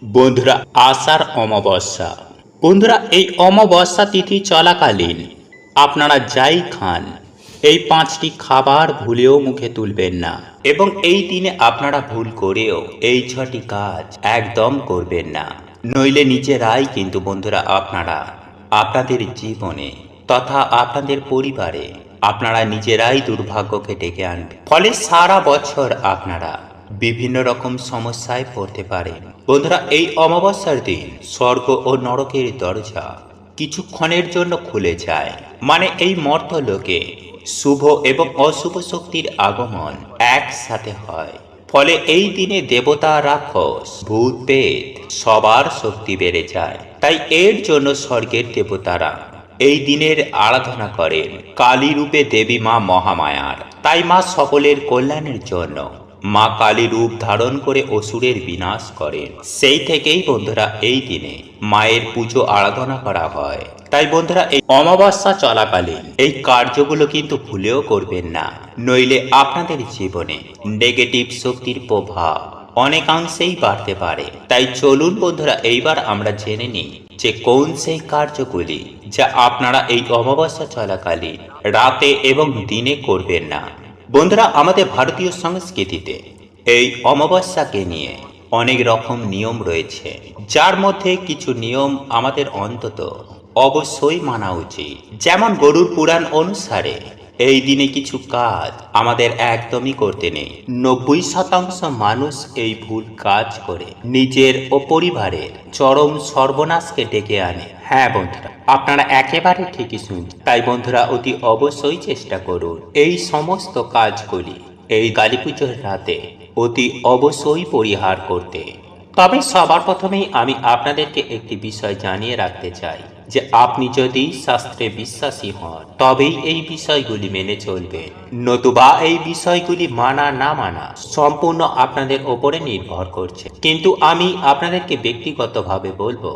বন্ধুরা, আষাঢ় অমাবস্যা। বন্ধুরা, এই অমাবস্যা তিথি চলাকালীন আপনারা যাই খান, এই 5টি খাবার ভুলেও মুখে তুলবেন না। এবং এই দিনে আপনারা ভুল করেও এই 6টি কাজ একদম করবেন না, নইলে নিজেরাই কিন্তু বন্ধুরা আপনারা আপনাদের জীবনে তথা আপনাদের পরিবারে আপনারা নিজেরাই দুর্ভাগ্যকে ডেকে আনবেন। ফলে সারা বছর আপনারা বিভিন্ন রকম সমস্যায় পড়তে পারেন। বন্ধুরা, এই অমাবস্যার দিন স্বর্গ ও নরকের দরজা কিছুক্ষণের জন্য খুলে যায়। মানে এই মর্তলোকে শুভ এবং অশুভ শক্তির আগমন একসাথে হয়। ফলে এই দিনে দেবতা, রাক্ষস, ভূত, প্রেত সবার শক্তি বেড়ে যায়। তাই এর জন্য স্বর্গের দেবতারা এই দিনের আরাধনা করেন কালী রূপে দেবী মা মহামায়ার। তাই মা সকলের কল্যাণের জন্য মা কালী রূপ ধারণ করে অসুরের বিনাশ করেন। সেই থেকেই বন্ধুরা এই দিনে মায়ের পুজো আরাধনা করা হয়। তাই বন্ধুরা, এই অমাবস্যা চলাকালীন এই কার্যগুলো কিন্তু ভুলেও করবেন না, নইলে আপনাদের জীবনে নেগেটিভ শক্তির প্রভাব অনেকাংশেই বাড়তে পারে। তাই চলুন বন্ধুরা, এইবার আমরা জেনে নিই যে কোন সেই কার্যগুলি যা আপনারা এই অমাবস্যা চলাকালীন রাতে এবং দিনে করবেন না। বন্ধুরা, আমাদের ভারতীয় সংস্কৃতিতে এই অমাবস্যাকে নিয়ে অনেক রকম নিয়ম রয়েছে, যার মধ্যে কিছু নিয়ম আমাদের অন্তত অবশ্যই মানা উচিত। যেমন গরুর পুরাণ অনুসারে এই দিনে কিছু কাজ আমাদের একদমই করতে নেই। 90% মানুষ এই ভুল কাজ করে নিজের ও পরিবারের চরম সর্বনাশকে ডেকে আনে। হ্যাঁ বন্ধুরা, আপনারা একেবারে ঠিকই শুনছেন। তাই বন্ধুরা, অতি অবশ্যই চেষ্টা করুন এই সমস্ত কাজগুলি এই কালী পুজোর রাতে অতি অবশ্যই পরিহার করতে। তবে সবার প্রথমেই আমি আপনাদেরকে একটি বিষয় জানিয়ে রাখতে চাই যে আপনি যদি শাস্ত্রে বিশ্বাসী হন তবেই এই বিষয়গুলি মেনে চলবেন, নতুবা এই বিষয়গুলি মানা না মানা সম্পূর্ণ আপনাদের ওপরে নির্ভর করছে। কিন্তু আমি আপনাদেরকে ব্যক্তিগতভাবে বলবো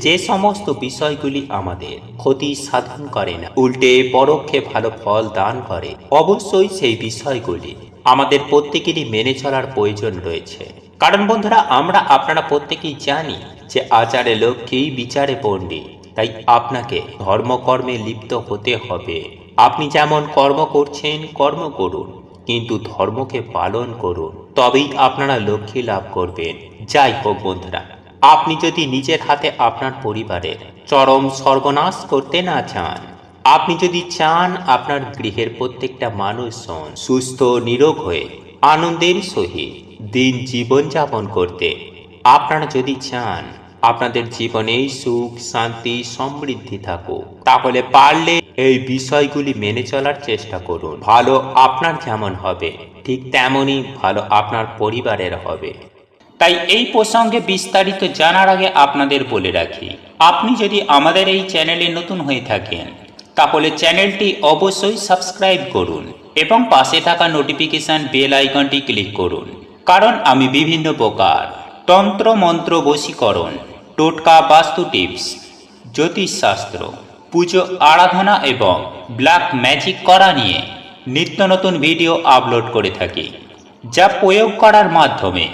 যে সমস্ত বিষয়গুলি আমাদের ক্ষতি সাধন করে না, উল্টে পরোক্ষে ভালো ফল দান করে, অবশ্যই সেই বিষয়গুলি আমাদের প্রত্যেকেরই মেনে চলার প্রয়োজন রয়েছে। কারণ বন্ধুরা, আমরা আপনারা প্রত্যেকেই জানি যে আচারে লক্ষ্মী বিচারে পণ্ডিত। তাই আপনাকে ধর্মকর্মে লিপ্ত হতে হবে। আপনি যেমন কর্ম করছেন কর্ম করুন, কিন্তু ধর্মকে পালন করুন, তবেই আপনারা লক্ষ্মী লাভ করবেন। যাই হোক বন্ধুরা, আপনি যদি নিজের হাতে আপনার পরিবারের চরম সর্বনাশ করতে না চান, আপনি যদি চান আপনার গৃহের প্রত্যেকটা মানুষজন সুস্থ নিরোগ হয়ে আনন্দের সহিত দিন জীবন যাপন করতে, আপনারা যদি চান আপনাদের জীবনে সুখ শান্তি সমৃদ্ধি থাকুক, তাহলে পারলে এই বিষয়গুলি মেনে চলার চেষ্টা করুন। ভালো আপনার যেমন হবে, ঠিক তেমনই ভালো আপনার পরিবারের হবে। তাই এই প্রসঙ্গে বিস্তারিত জানার আগে আপনাদের বলে রাখি, আপনি যদি আমাদের এই চ্যানেলে নতুন হয়ে থাকেন তাহলে চ্যানেলটি অবশ্যই সাবস্ক্রাইব করুন এবং পাশে থাকা নোটিফিকেশন বেল আইকনটি ক্লিক করুন। কারণ আমি বিভিন্ন প্রকার তন্ত্র মন্ত্র বশীকরণ, টোটকা, বাস্তু টিপস, জ্যোতিষশাস্ত্র, পুজো আরাধনা এবং ব্ল্যাক ম্যাজিক করা নিয়ে নিত্য নতুন ভিডিও আপলোড করে থাকি, যা প্রয়োগ করার মাধ্যমে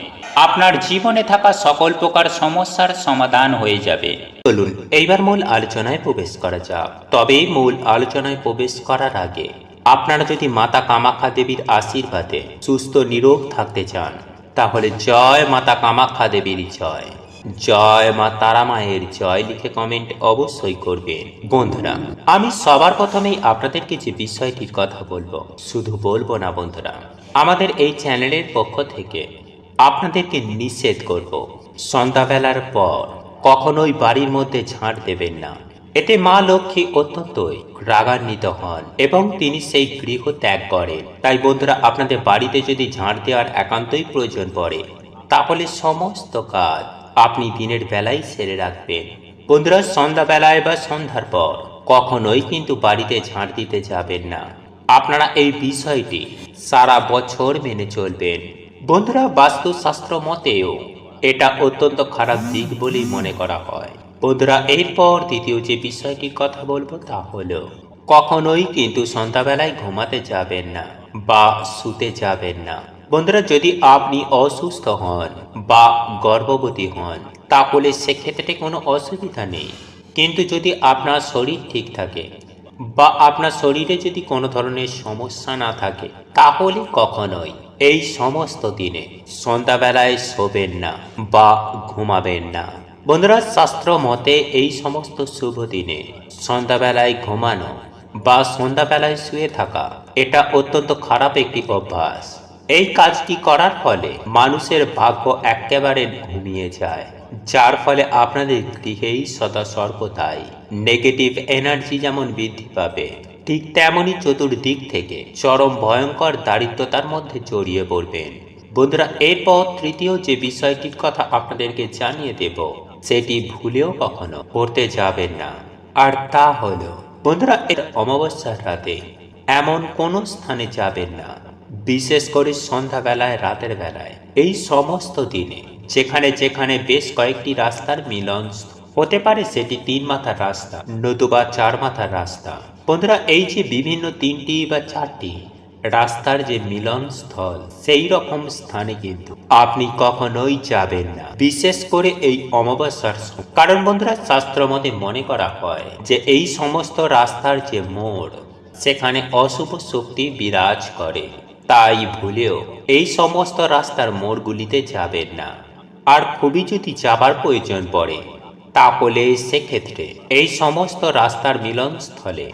আপনার জীবনে থাকা সকল প্রকার সমস্যার সমাধান হয়ে যাবে। চলুন এইবার মূল আলোচনায় প্রবেশ করা যাক। তবে মূল আলোচনায় প্রবেশ করার আগে আপনারা যদি মাতা কামাখ্যা দেবীর আশীর্বাদে সুস্থ নিরোগ থাকতে চান, তাহলে জয় মাতা কামাখ্যা দেবীর জয়, জয় মা তারা মায়ের জয় লিখে কমেন্ট অবশ্যই করবেন। বন্ধুরা, আমি সবার প্রথমেই আপনাদেরকে যে বিষয়টির কথা বলবো, শুধু বলবো না বন্ধুরা, আমাদের এই চ্যানেলের পক্ষ থেকে আপনাদেরকে নিষেধ করব, সন্ধ্যাবেলার পর কখনোই বাড়ির মধ্যে ঝাঁট দেবেন না। এতে মা লক্ষ্মী অত্যন্তই রাগান্বিত হন এবং তিনি সেই গৃহ ত্যাগ করেন। তাই বন্ধুরা, আপনাদের বাড়িতে যদি ঝাঁট দেওয়ার একান্তই প্রয়োজন পড়ে, তাহলে সমস্ত কাজ আপনি দিনের বেলায় সেরে রাখবেন। বন্ধুরা, সন্ধ্যাবেলায় বা সন্ধ্যার পর কখনোই কিন্তু বাড়িতে ঝাঁট দিতে যাবেন না। আপনারা এই বিষয়টি সারা বছর মেনে চলবেন। বন্ধুরা, বাস্তুশাস্ত্র মতেও এটা অত্যন্ত খারাপ দিক বলেই মনে করা হয়। বন্ধুরা, এরপর দ্বিতীয় যে বিষয়টির কথা বলবো তা হলো, কখনোই কিন্তু সন্ধ্যাবেলায় ঘুমাতে যাবেন না বা শুতে যাবেন না। বন্ধুরা, যদি আপনি অসুস্থ হন বা গর্ভবতী হন, তাহলে সেক্ষেত্রে কোনো অসুবিধা নেই। কিন্তু যদি আপনার শরীর ঠিক থাকে বা আপনার শরীরে যদি কোনো ধরনের সমস্যা না থাকে, তাহলে কখনোই এই সমস্ত দিনে সন্ধ্যাবেলায় শোবেন না বা ঘুমাবেন না। বন্ধুরা, শাস্ত্র মতে এই সমস্ত শুভ দিনে সন্ধ্যাবেলায় ঘুমানো বা সন্ধ্যাবেলায় শুয়ে থাকা এটা অত্যন্ত খারাপ একটি অভ্যাস। এই কাজটি করার ফলে মানুষের ভাগ্য একেবারে ঘুমিয়ে যায়, যার ফলে আপনাদের গৃহেই সদা সর্বদাই নেগেটিভ এনার্জি যেমন বৃদ্ধি পাবে, ঠিক তেমনই চতুর্দিক থেকে চরম ভয়ঙ্কর দারিদ্রতার মধ্যে জড়িয়ে পড়বেন। বন্ধুরা, এরপর তৃতীয় যে বিষয়টির কথা আপনাদেরকে জানিয়ে দেব, সেটি ভুলেও কখনো করতে যাবেন না। আর তা হলো বন্ধুরা, এর অমাবস্যার রাতে এমন কোনো স্থানে যাবেন না, বিশেষ করে সন্ধ্যাবেলায়, রাতের বেলায়, এই সমস্ত দিনে যেখানে যেখানে বেশ কয়েকটি রাস্তার মিলন হতে পারে, সেটি 3 মাথার রাস্তা নতুবা 4 মাথার রাস্তা। বন্ধুরা, এই যে বিভিন্ন 3টি বা 4টি রাস্তার যে মিলন স্থল, সেই রকম স্থানে কিন্তু আপনি কখনোই যাবেন না, বিশেষ করে এই অমাবস্যার সময়। কারণ বন্ধুরা, শাস্ত্র মতে মনে করা হয় যে এই সমস্ত রাস্তার যে মোড়, সেখানে অশুভ শক্তি বিরাজ করে। তাই ভুলেও এই সমস্ত রাস্তার মোড়গুলিতে যাবেন না। আর খুবই যদি যাবার প্রয়োজন পড়ে, তাহলে সেক্ষেত্রে এই সমস্ত রাস্তার মিলনস্থলে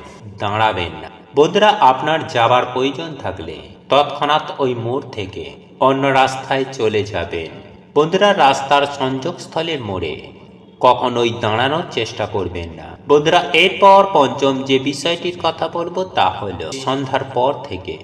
দাঁড়াবেন না। বন্ধুরা, আপনার যাবার প্রয়োজন থাকলে তৎক্ষণাৎ ওই মোড় থেকে অন্য রাস্তায় চলে যাবেন। বন্ধুরা, রাস্তার সংযোগস্থলের মোড়ে কখনোই দাঁড়ানোর চেষ্টা করবেন না। বন্ধুরা, এরপর পঞ্চম যে বিষয়টির কথা বলবো, তা হলো সন্ধ্যার পর থেকে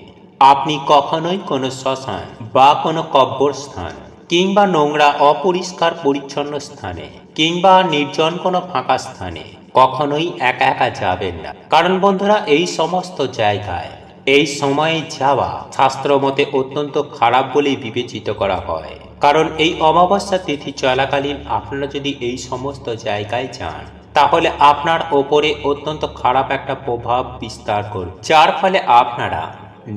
আপনি কখনোই কোনো শ্মশান বা কোনো কব্রস্থান কিংবা নোংরা অপরিষ্কার পরিচ্ছন্ন স্থানে কিংবা নির্জন কোনো ফাঁকা স্থানে কখনোই একা একা যাবেন না। কারণ বন্ধুরা, এই সমস্ত জায়গায় এই সময়ে যাওয়া শাস্ত্র মতে অত্যন্ত খারাপ বলেই বিবেচিত করা হয়। কারণ এই অমাবস্যা তিথি চলাকালীন আপনারা যদি এই সমস্ত জায়গায় যান, তাহলে আপনার ওপরে অত্যন্ত খারাপ একটা প্রভাব বিস্তার করবে, যার ফলে আপনারা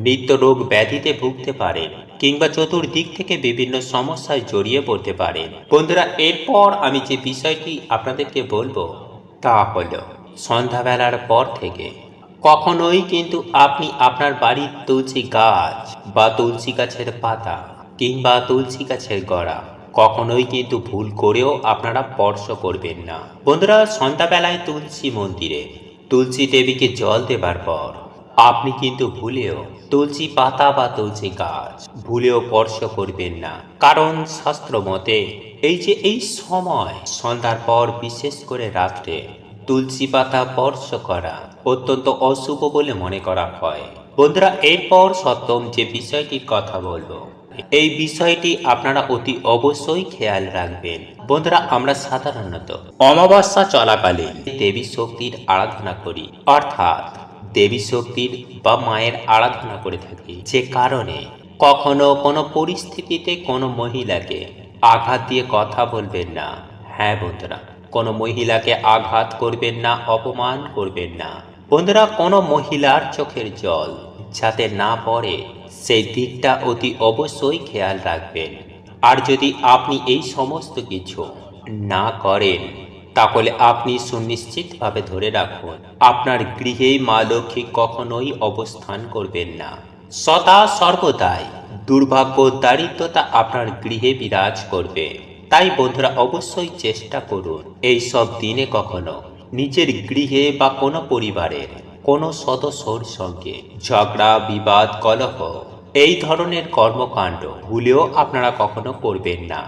নিত্য রোগ ব্যাধিতে ভুগতে পারেন কিংবা চতুর্দিক থেকে বিভিন্ন সমস্যায় জড়িয়ে পড়তে পারেন। বন্ধুরা, এরপর আমি যে বিষয়টি আপনাদেরকে বলবো, তা হলো সন্ধ্যাবেলার পর থেকে কখনোই কিন্তু আপনি আপনার বাড়ির তুলসী গাছ বা তুলসী গাছের পাতা কিংবা তুলসী গাছের গোড়া কখনোই কিন্তু ভুল করেও আপনারা স্পর্শ করবেন না। বন্ধুরা, সন্ধ্যাবেলায় তুলসী মন্দিরে তুলসী দেবীকে জল দেবার পর আপনি কিন্তু ভুলেও তুলসী পাতা বা তুলসী গাছ ভুলেও স্পর্শ করবেন না। কারণ শাস্ত্র মতে এই সময় সন্ধ্যার পর, বিশেষ করে রাত্রে তুলসী পাতা স্পর্শ করা অত্যন্ত অশুভ বলে মনে করা হয়। বন্ধুরা, এরপর সপ্তম যে বিষয়টির কথা বলবো, এই বিষয়টি আপনারা অতি অবশ্যই খেয়াল রাখবেন। বন্ধুরা, আমরা সাধারণত অমাবস্যা চলাকালীন দেবী শক্তির আরাধনা করি, অর্থাৎ দেবী শক্তির বা মায়ের আরাধনা করে থাকি, যে কারণে কখনো কোনো পরিস্থিতিতে কোনো মহিলাকে আঘাত দিয়ে কথা বলবেন না। হ্যাঁ বন্ধুরা, কোনো মহিলাকে আঘাত করবেন না, অপমান করবেন না। বন্ধুরা, কোনো মহিলার চোখের জল যাতে না পড়ে, সেই দিকটা অতি অবশ্যই খেয়াল রাখবেন। আর যদি আপনি এই সমস্ত কিছু না করেন, তাহলে আপনি সুনিশ্চিতভাবে ধরে রাখুন, আপনার গৃহে মা লক্ষ্মী কখনোই অবস্থান করবেন না। সদা সর্বদাই দুর্ভাগ্য, দারিদ্রতা আপনার গৃহে বিরাজ করবে। তাই বন্ধুরা, অবশ্যই চেষ্টা করুন এই সব দিনে কখনো নিজের গৃহে বা কোনো পরিবারের কোনো সদস্যর সঙ্গে ঝগড়া, বিবাদ, কলহ, এই ধরনের কর্মকাণ্ড ভুলেও আপনারা কখনো করবেন না।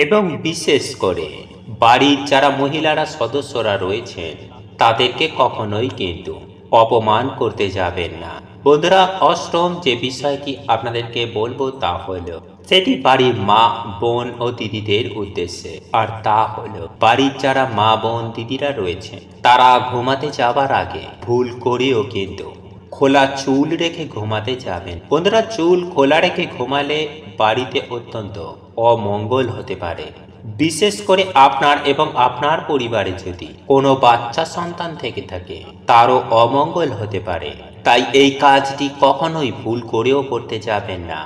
এবং বিশেষ করে বাড়ির যারা মহিলারা সদস্যরা রয়েছেন, তাদেরকে কখনোই কিন্তু অপমান করতে যাবেন না। বন্ধুরা, অষ্টম যে বিষয়টি আপনাদেরকে বলবো, তা হলো সেটি বাড়ির মা, বোন ও দিদিদের উদ্দেশ্যে। আর তা হলো বাড়ির যারা মা, বোন, দিদিরা রয়েছে, তারা ঘুমাতে যাবার আগে ভুল করেও কিন্তু খোলা চুল রেখে ঘুমাতে যাবেন। বন্ধুরা, চুল খোলা রেখে ঘুমালে বাড়িতে অত্যন্ত অমঙ্গল হতে পারে। বিশেষ করে আপনার এবং আপনার পরিবারে যদি কোনো বাচ্চা সন্তান থেকে থাকে, তারও অমঙ্গল হতে পারে। তাই এই কাজটি কখনোই ভুল করেও করতে যাবেন না।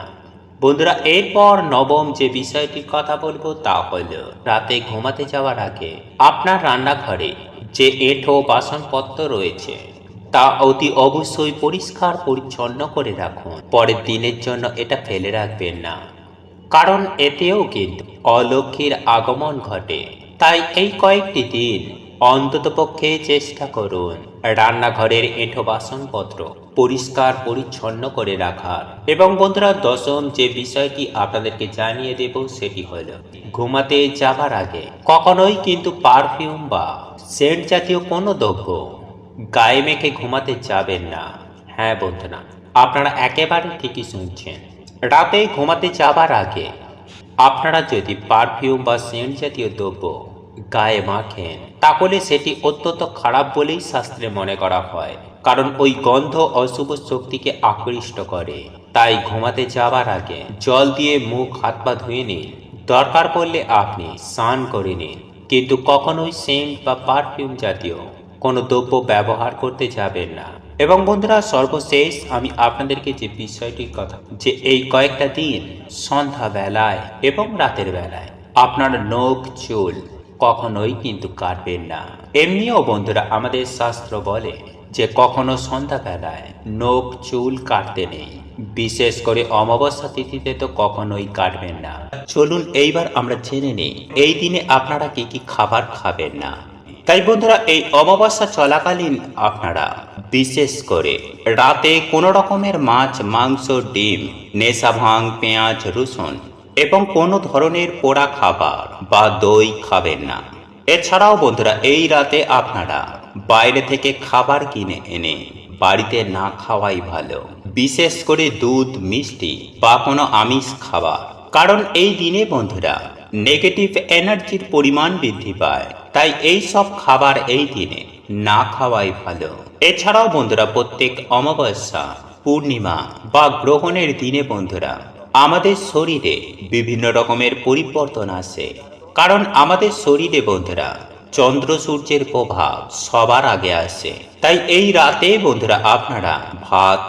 বন্ধুরা এরপর নবম যে বিষয়টির কথা বলবো তা হলো রাতে ঘুমাতে যাওয়ার আগে আপনার রান্নাঘরে যে এঁঠো বাসনপত্র রয়েছে তা অতি অবশ্যই পরিষ্কার পরিচ্ছন্ন করে রাখুন। পরের দিনের জন্য এটা ফেলে রাখবেন না, কারণ এতেও কিন্তু অলক্ষ্মীর আগমন ঘটে। তাই এই কয়েকটি দিন অন্ততপক্ষে চেষ্টা করুন রান্নাঘরের এঁঠো বাসনপত্র পরিষ্কার পরিচ্ছন্ন করে রাখার। এবং বন্ধুরা দশম যে বিষয়টি আপনাদেরকে জানিয়ে দেব সেটি হলো ঘুমাতে যাবার আগে কখনোই কিন্তু পারফিউম বা সেন্ট জাতীয় কোনো দ্রব্য গায়ে মেখে ঘুমাতে যাবেন না। হ্যাঁ বন্ধুরা, আপনারা একেবারে ঠিকই শুনছেন। রাতে ঘুমাতে যাবার আগে আপনারা যদি পারফিউম বা সেন্ট জাতীয় দ্রব্য গায়ে মাখেন তাহলে সেটি অত্যন্ত খারাপ বলেই শাস্ত্রে মনে করা হয়, কারণ ওই গন্ধ অশুভ শক্তিকে আকৃষ্ট করে। তাই ঘুমাতে যাবার আগে জল দিয়ে মুখ হাত পা ধুয়ে নিন, দরকার পড়লে আপনি স্নান করে নিন, কিন্তু কখনোই সেন্ট বা পারফিউম জাতীয় কোনো দ্রব্য ব্যবহার করতে যাবেন না। এবং বন্ধুরা সর্বশেষ আমি আপনাদেরকে যে বিষয়টির কথা যে এই কয়েকটা দিন সন্ধ্যা বেলায় এবং রাতের বেলায় আপনার নখ চুল কখনোই কিন্তু কাটবেন না। এমনিও বন্ধুরা আমাদের শাস্ত্র বলে যে কখনো সন্ধ্যা বেলায় নখ চুল কাটতে নেই, বিশেষ করে অমাবস্যা তিথিতে তো কখনোই কাটবেন না। চলুন এইবার আমরা জেনে নিই এই দিনে আপনারা কি কি খাবার খাবেন না। তাই বন্ধুরা এই অমাবস্যা চলাকালীন আপনারা বিশেষ করে রাতে কোনো রকমের মাছ, মাংস, ডিম, নেশা ভাং, পেঁয়াজ, রসুন এবং কোনো ধরনের পোড়া খাবার বা দই খাবেন না। এছাড়াও বন্ধুরা এই রাতে আপনারা বাইরে থেকে খাবার কিনে এনে বাড়িতে না খাওয়াই ভালো, বিশেষ করে দুধ, মিষ্টি বা কোনো আমিষ খাবার, কারণ এই দিনে বন্ধুরা নেগেটিভ এনার্জির পরিমাণ বৃদ্ধি পায়। তাই এই সব খাবার এই দিনে না খাওয়াই ভালো। এছাড়াও বন্ধুরা প্রত্যেক অমাবস্যা, পূর্ণিমা বা গ্রহণের দিনে বন্ধুরা আমাদের শরীরে বিভিন্ন রকমের পরিবর্তন আসে, কারণ আমাদের শরীরে বন্ধুরা চন্দ্র সূর্যের প্রভাব সবার আগে আসে। তাই এই রাতে বন্ধুরা আপনারা ভাত,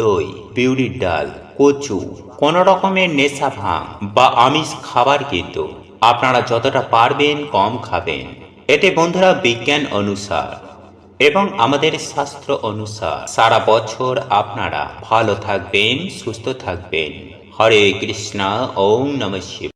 দই, বিউলির ডাল, কচু, কোনো রকমের নেশা ভাং বা আমিষ খাবার কিন্তু আপনারা যতটা পারবেন কম খাবেন। এতে বন্ধুরা বিজ্ঞান অনুসার এবং আমাদের শাস্ত্র অনুসার সারা বছর আপনারা ভালো থাকবেন, সুস্থ থাকবেন। হরে কৃষ্ণা, ওম নমঃ শিবায়।